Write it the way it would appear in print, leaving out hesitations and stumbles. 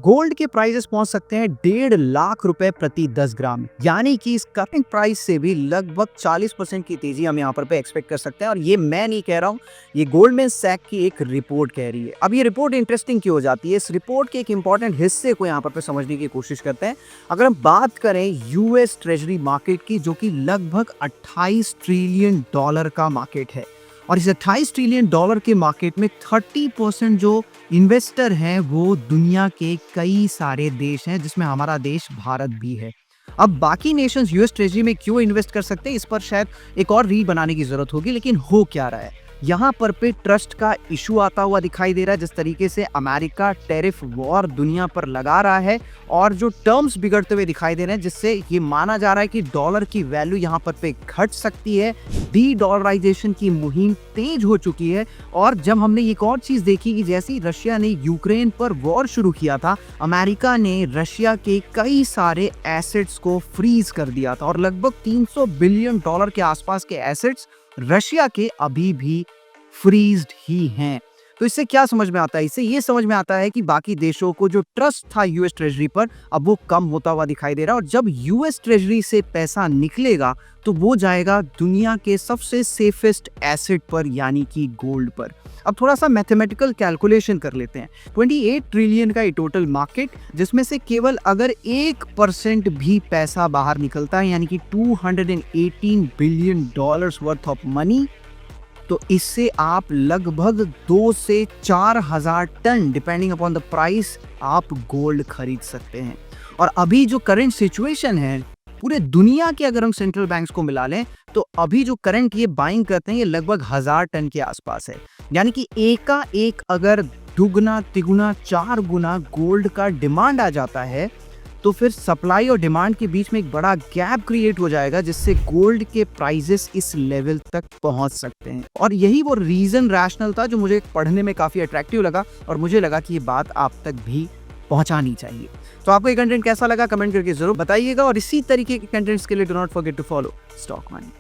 Gold के prices पहुंच सकते हैं 1.5 लाख रुपए प्रति 10 ग्राम, यानी कि इस करंट प्राइस से भी लगभग 40% की तेजी हम यहाँ पर पे एक्सपेक्ट कर सकते हैं। और ये मैं नहीं कह रहा हूँ, ये गोल्डमैन सैक की एक रिपोर्ट कह रही है। अब ये रिपोर्ट इंटरेस्टिंग क्यों हो जाती है, इस रिपोर्ट के एक इंपॉर्टेंट हिस्से को यहाँ पर पे समझने की कोशिश करते हैं। अगर हम बात करें यूएस ट्रेजरी मार्केट की, जो कि लगभग 28 ट्रिलियन डॉलर का मार्केट है, और इस 28 ट्रिलियन डॉलर के मार्केट में 30% जो इन्वेस्टर हैं वो दुनिया के कई सारे देश हैं, जिसमें हमारा देश भारत भी है। अब बाकी नेशंस यूएस ट्रेजरी में क्यों इन्वेस्ट कर सकते हैं, इस पर शायद एक और रील बनाने की जरूरत होगी। लेकिन हो क्या रहा है, यहाँ पर पे ट्रस्ट का इशू आता हुआ दिखाई दे रहा है। जिस तरीके से अमेरिका टैरिफ वॉर दुनिया पर लगा रहा है और जो टर्म्स बिगड़ते हुए दिखाई दे रहे हैं, जिससे ये माना जा रहा है कि डॉलर की वैल्यू यहाँ पर पे घट सकती है। डी डॉलराइजेशन की मुहिम तेज हो चुकी है। और जब हमने एक और चीज देखी कि जैसे ही रशिया ने यूक्रेन पर वॉर शुरू किया था, अमेरिका ने रशिया के कई सारे एसेट्स को फ्रीज कर दिया था, और लगभग 300 बिलियन डॉलर के आसपास के एसेट्स रशिया के अभी भी फ्रीज्ड ही हैं। तो इससे क्या समझ में आता है, इससे ये समझ में आता है कि बाकी देशों को जो ट्रस्ट था यूएस ट्रेजरी पर, अब वो कम होता हुआ दिखाई दे रहा है। और जब यूएस ट्रेजरी से पैसा निकलेगा तो वो जाएगा दुनिया के सबसे सेफेस्ट एसेट पर, यानी कि गोल्ड पर। अब थोड़ा सा मैथमेटिकल कैलकुलेशन कर लेते हैं। 28 ट्रिलियन का ये टोटल मार्केट, जिसमें से केवल अगर 1% भी पैसा बाहर निकलता है, यानी कि 218 billion dollars worth of money, तो इससे आप लगभग 2 से 4,000 ton, depending upon the price, आप गोल्ड खरीद सकते हैं। और अभी जो करंट सिचुएशन है पूरे दुनिया के, अगर हम सेंट्रल बैंक्स को मिला लें, तो अभी जो करंट ये बाइंग करते हैं ये लगभग 1,000 टन के आसपास है। यानी कि एक अगर दुगना तिगुना 4 गुना गोल्ड का डिमांड आ जाता है, तो फिर सप्लाई और डिमांड के बीच में एक बड़ा गैप क्रिएट हो जाएगा, जिससे गोल्ड के प्राइसेस इस लेवल तक पहुंच सकते हैं। और यही वो रीजन रैशनल था जो मुझे पढ़ने में काफी अट्रैक्टिव लगा, और मुझे लगा कि ये बात आप तक भी पहुंचानी चाहिए। तो आपको ये कंटेंट कैसा लगा कमेंट करके जरूर बताइएगा, और इसी तरीके के कंटेंट्स के लिए do not forget to follow Stock money.